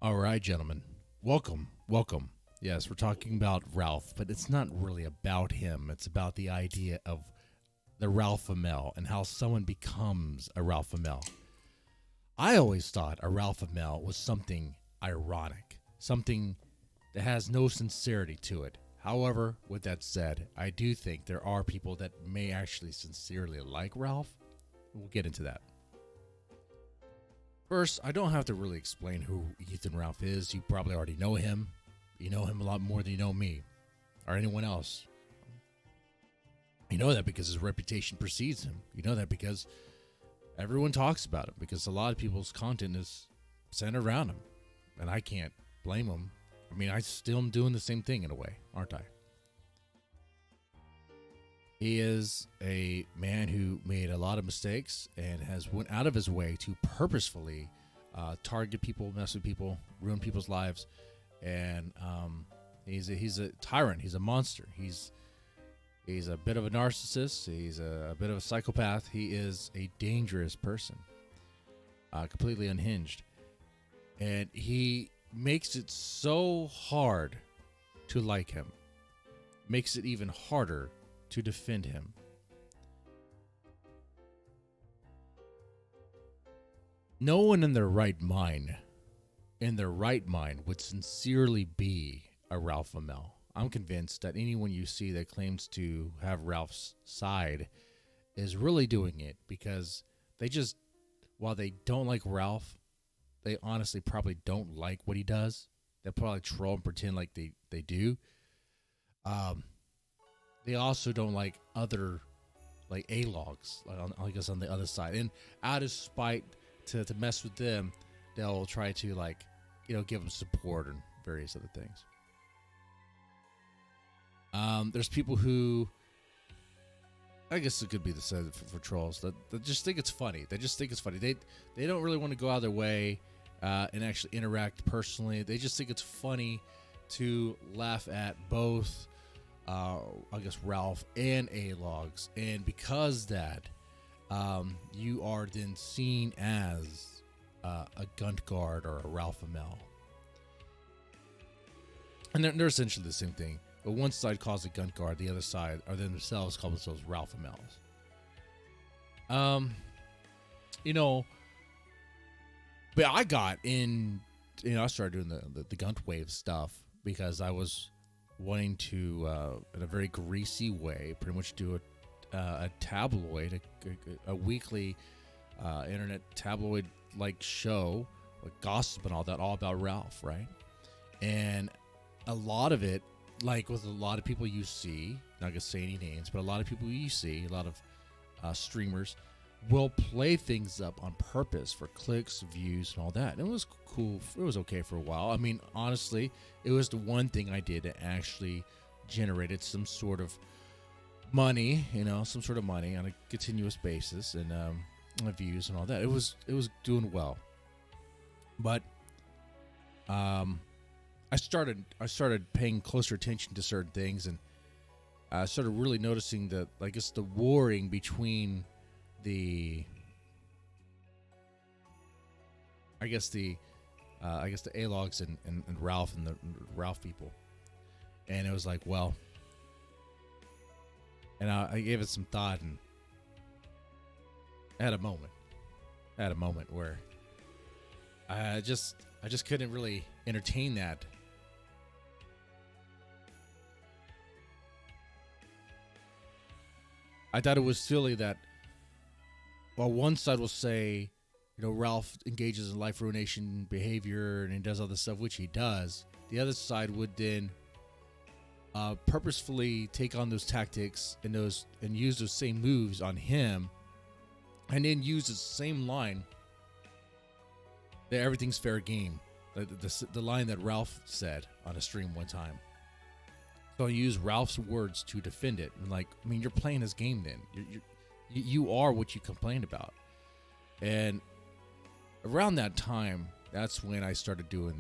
All right, gentlemen. Welcome. Welcome. Yes, we're talking about Ralph, but it's not really about him. It's about the idea of the Ralphamale and how someone becomes a Ralphamale. I always thought a Ralphamale was something ironic, something that has no sincerity to it. However, with that said, I do think there are people that may actually sincerely like Ralph. We'll get into that. First, I don't have to really explain who Ethan Ralph is. You probably already know him. You know him a lot more than you know me or anyone else. You know that because his reputation precedes him. You know that because everyone talks about him, because a lot of people's content is centered around him. And I can't blame them. I mean, I still am doing the same thing in a way, aren't I? He is a man who made a lot of mistakes and has went out of his way to purposefully target people, mess with people, ruin people's lives. And he's a tyrant. He's a monster. He's a bit of a narcissist. He's a bit of a psychopath. He is a dangerous person, completely unhinged. And he makes it so hard to like him. Makes it even harder to defend him. No one in their right mind would sincerely be a Ralphamale. I'm convinced that anyone you see that claims to have Ralph's side is really doing it because they just, while they don't like Ralph, they honestly probably don't like what he does. They'll probably troll and pretend like they do. They also don't like other, like A-logs, I guess on the other side. And out of spite to mess with them, they'll try to give them support and various other things. There's people who, I guess it could be the same for trolls, that just think it's funny. They just think it's funny. They don't really want to go out of their way and actually interact personally. They just think it's funny to laugh at both Ralph and A-logs, and because that, you are then seen as a Gunt guard or a Ralphamale, and they're essentially the same thing. But one side calls it Gunt guard, the other side are themselves call themselves Ralphamales. But I got in. I started doing the Gunt wave stuff because I was wanting to, in a very greasy way, pretty much do a tabloid, a weekly internet tabloid-like show, with gossip and all that, all about Ralph, right? And a lot of it, like with a lot of people you see, not gonna say any names, but a lot of people you see, a lot of streamers will play things up on purpose for clicks, views, and all that. And it was cool. It was okay for a while. I mean, honestly, it was the one thing I did that actually generated some sort of money, some sort of money on a continuous basis, and views and all that. It was doing well. But I started paying closer attention to certain things, and I started really noticing that, it's the warring between the A-logs and Ralph and the Ralph people. And it was like, well, and I gave it some thought, and I had a moment where I just couldn't really entertain that. I thought it was silly that while one side will say, Ralph engages in life ruination behavior and he does all this stuff, which he does, the other side would then purposefully take on those tactics and use those same moves on him, and then use the same line that everything's fair game, the line that Ralph said on a stream one time. So I use Ralph's words to defend it. And you're playing his game then. You are what you complained about. And around that time, that's when I started doing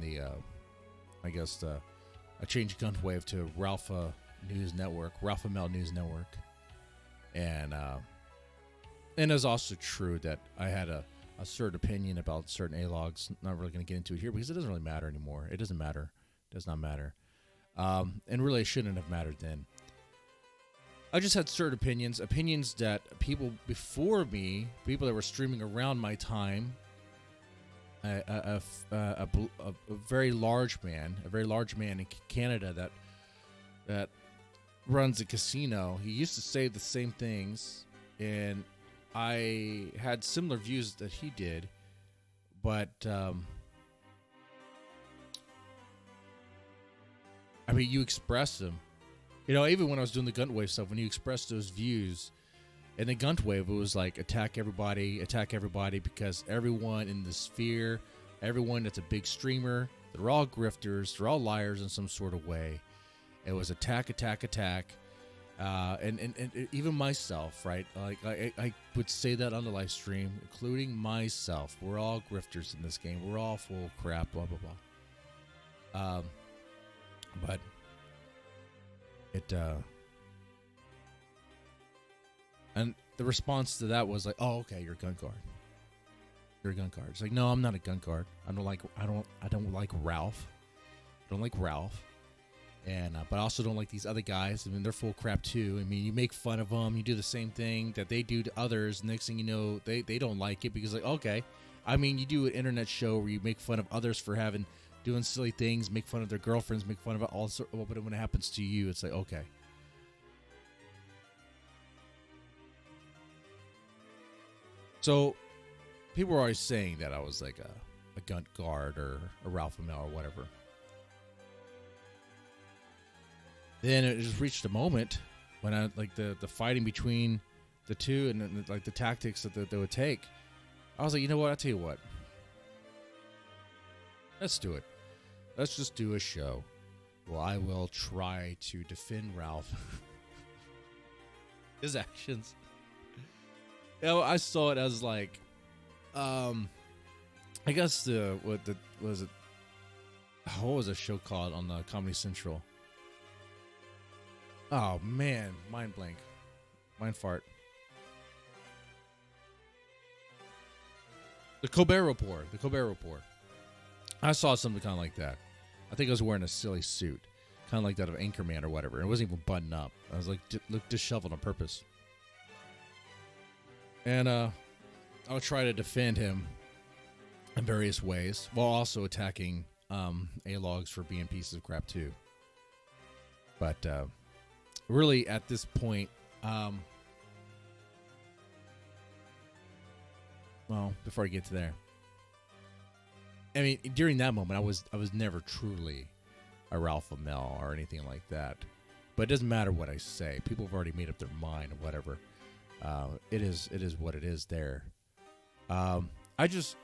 I changed Gunt Wave to Ralphamale News Network. And it was also true that I had a a certain opinion about certain A-logs. Not really going to get into it here because it doesn't really matter anymore. It doesn't matter. It does not matter. And really, it shouldn't have mattered then. I just had certain opinions that people before me, people that were streaming around my time, a very large man in Canada that runs a casino. He used to say the same things, and I had similar views that he did, but I mean, you express them. You know, even when I was doing the Gunt Wave stuff, when you express those views, in the Gunt Wave, it was like attack everybody, because everyone in the sphere, everyone that's a big streamer, they're all grifters, they're all liars in some sort of way. It was attack, and even myself, right? Like I would say that on the live stream, including myself. We're all grifters in this game. We're all full of crap, blah blah blah. But it and the response to that was like, "Oh, okay, you're a gun guard. You're a gun guard." It's like, "No, I'm not a gun guard. I don't like Ralph. I don't like Ralph." And but I also don't like these other guys. I mean, they're full of crap too. I mean, you make fun of them. You do the same thing that they do to others. Next thing you know, they don't like it because like, okay. I mean, you do an internet show where you make fun of others for doing silly things, make fun of their girlfriends, make fun of all sorts. But when it happens to you, it's like, okay. So people were always saying that I was like a Gunt guard or a Ralphamale or whatever. Then it just reached a moment when I like the fighting between the two and like the tactics that they would take. I was like, you know what? I'll tell you what. Let's do it. Let's just do a show. Well, I will try to defend Ralph. His actions. You know, I saw it as like, I guess what was the show called on the Comedy Central? Oh man, mind blank, mind fart. The Colbert Report. I saw something kind of like that. I think I was wearing a silly suit, kind of like that of Anchorman or whatever. It wasn't even buttoned up. I was like, look disheveled on purpose. And I would try to defend him in various ways, while also attacking A-logs for being pieces of crap too. But really, at this point, well, before I get to there, I mean, during that moment, I was never truly a Ralphamale or anything like that. But it doesn't matter what I say. People have already made up their mind or whatever. It is what it is there. I just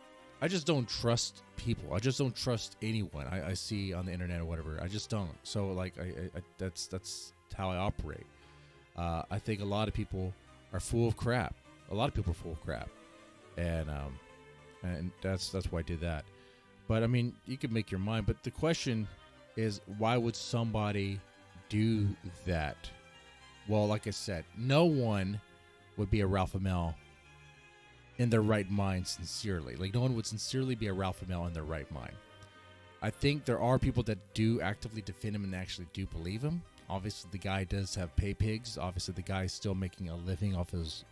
don't trust people. I just don't trust anyone I see on the internet or whatever. I just don't. So like that's how I operate. I think a lot of people are full of crap. And that's why I did that. But I mean, you can make your mind. But the question is, why would somebody do that? Well, like I said, no one would be a Ralphamale in their right mind sincerely. Like, no one would sincerely be a Ralphamale in their right mind. I think there are people that do actively defend him and actually do believe him. Obviously, the guy does have pay pigs. Obviously, the guy is still making a living off his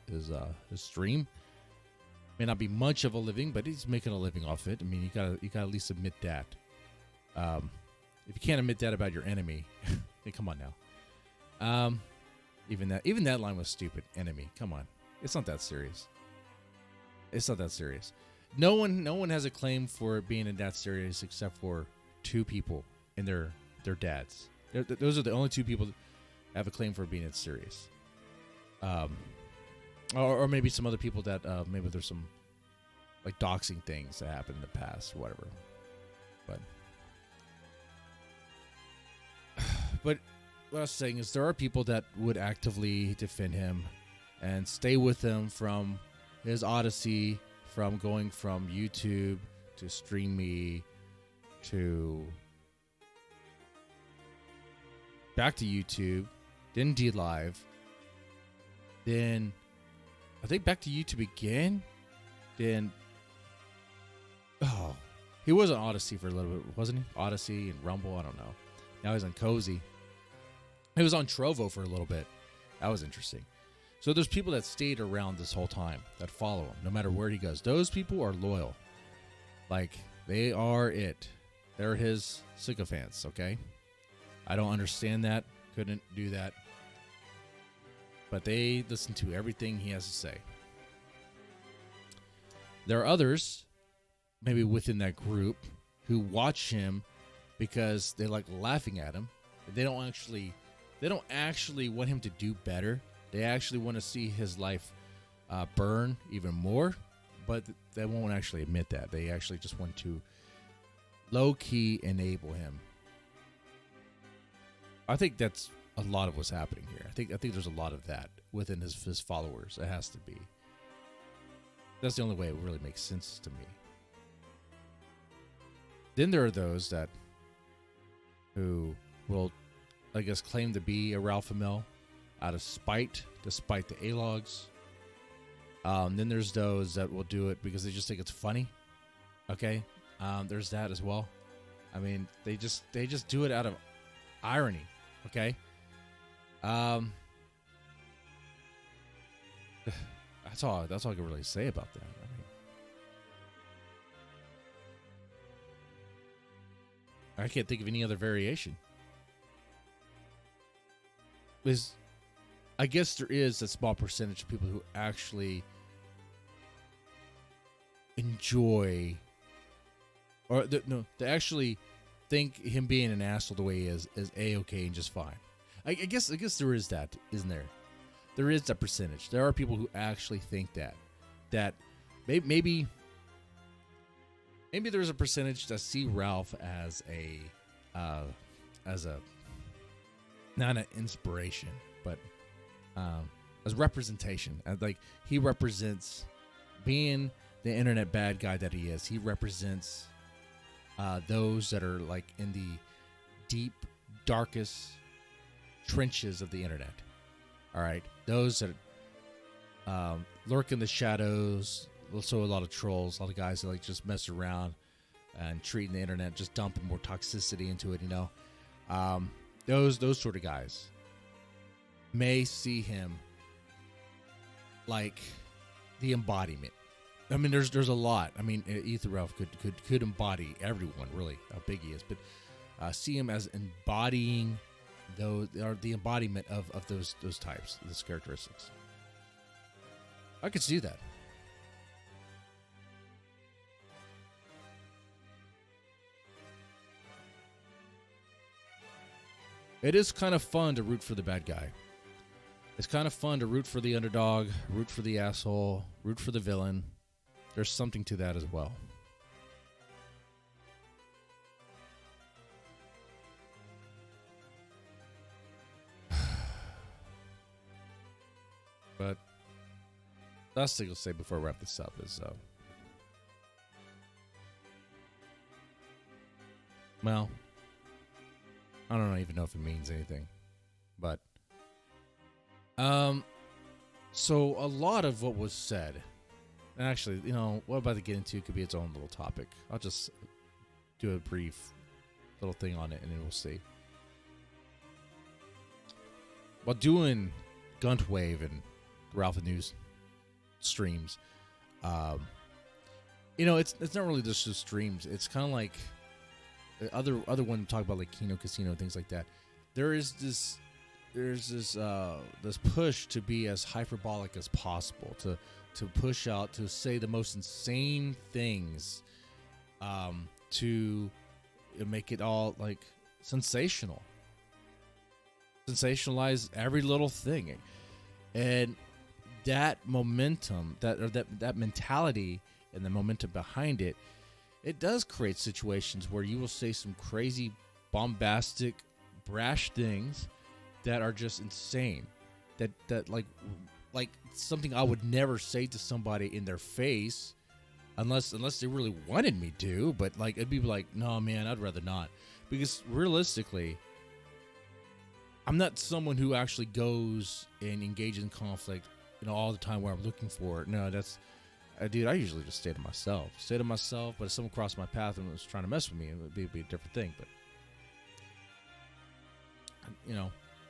stream. May not be much of a living, but he's making a living off it. I mean, you gotta at least admit that. If you can't admit that about your enemy, hey, come on now. Even that line was stupid. Enemy, come on. It's not that serious. No one has a claim for being in that serious except for two people and their dads. Those are the only two people that have a claim for being in serious. Or maybe some other people that maybe there's some like doxing things that happened in the past or whatever. But what I was saying is there are people that would actively defend him and stay with him from his odyssey, from going from YouTube to StreamMe to back to YouTube, then DLive, then I think back to YouTube again, then He was on Odyssey for a little bit, wasn't he? Odyssey and Rumble, I don't know. Now he's on Cozy. He was on Trovo for a little bit. That was interesting. So there's people that stayed around this whole time that follow him, no matter where he goes. Those people are loyal. Like, they are it. They're his sycophants, okay? I don't understand that. Couldn't do that. But they listen to everything he has to say. There are others, maybe within that group, who watch him because they like laughing at him. They don't actually want him to do better. They actually want to see his life burn even more, but they won't actually admit that. They actually just want to low-key enable him. I think that's a lot of what's happening here. I think there's a lot of that within his followers. It has to be. That's the only way it really makes sense to me. Then there are those who will, I guess, claim to be a Ralphamale out of spite, despite the A-logs. Then there's those that will do it because they just think it's funny. Okay, there's that as well. I mean, they just do it out of irony. Okay. That's all I can really say about that. I can't think of any other variation. I guess there is a small percentage of people who actually enjoy, or they actually think him being an asshole the way he is A-okay and just fine. I guess there is that, isn't there? There is that percentage. There are people who actually think that maybe there's a percentage that see Ralph as not an inspiration, but as representation. Like, he represents, being the internet bad guy that he is, he represents those that are like in the deep, darkest trenches of the internet. All right, those that lurk in the shadows. Also, a lot of trolls, a lot of guys that like just mess around and treating the internet, just dumping more toxicity into it. Those sort of guys may see him like the embodiment. I mean, there's a lot. I mean, Ether Ralph could embody everyone, really, how big he is, but see him as embodying those, or the embodiment of those types, those characteristics. I could see that. It is kind of fun to root for the bad guy. It's kind of fun to root for the underdog, root for the asshole, root for the villain. There's something to that as well. But last thing I'll say before I wrap this up is, well, I don't even know if it means anything, but so a lot of what was said, and actually, what I'm about to get into could be its own little topic. I'll just do a brief little thing on it, and then we'll see. While doing Gunt Wave and Ralph News streams, it's not really just the streams. It's kind of like the other one talk about, like Kino Casino, things like that. There's this push to be as hyperbolic as possible, to push out, to say the most insane things, to make it all like sensationalize every little thing, and that momentum, that mentality, and the momentum behind it. It does create situations where you will say some crazy, bombastic, brash things that are just insane. That like something I would never say to somebody in their face, unless they really wanted me to. But like, it'd be like, no, man, I'd rather not, because realistically, I'm not someone who actually goes and engages in conflict, all the time where I'm looking for it. No, that's dude, I usually just stay to myself. But if someone crossed my path and was trying to mess with me, it would be a different thing. But,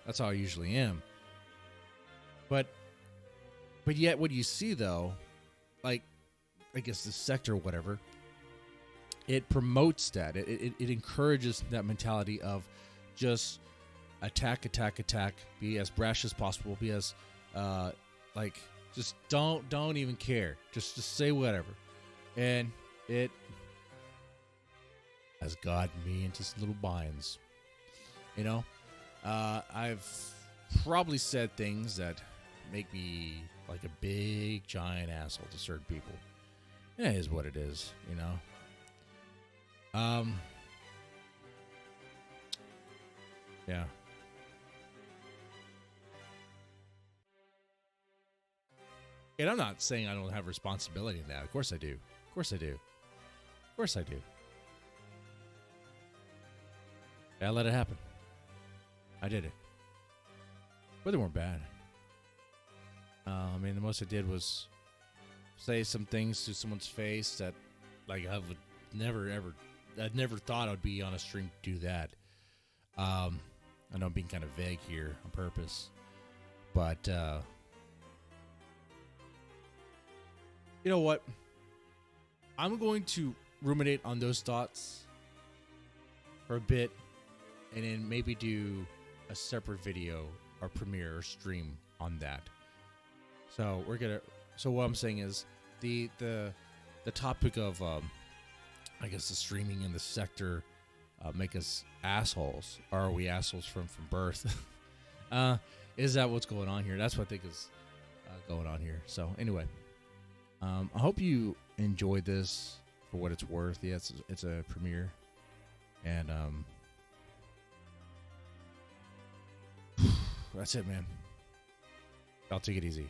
that's how I usually am. But yet what you see, though, like, I guess the sector or whatever, it promotes that. It encourages that mentality of just attack, be as brash as possible, be as, just don't even care. Just say whatever. And it has gotten me into some little binds. I've probably said things that make me like a big, giant asshole to certain people. It is what it is, Yeah. And I'm not saying I don't have responsibility in that. Of course I do. I let it happen. I did it. But they weren't bad. The most I did was say some things to someone's face that, like, I would I'd never thought I'd be on a stream to do that. I know I'm being kind of vague here on purpose, but you know what? I'm going to ruminate on those thoughts for a bit, and then maybe do a separate video or premiere or stream on that. So So what I'm saying is the topic of I guess the streaming in the sector make us assholes. Or are we assholes from birth? Is that what's going on here? That's what I think is going on here. So anyway, I hope you enjoyed this for what it's worth. Yeah, it's a premiere, and that's it, man. I'll take it easy.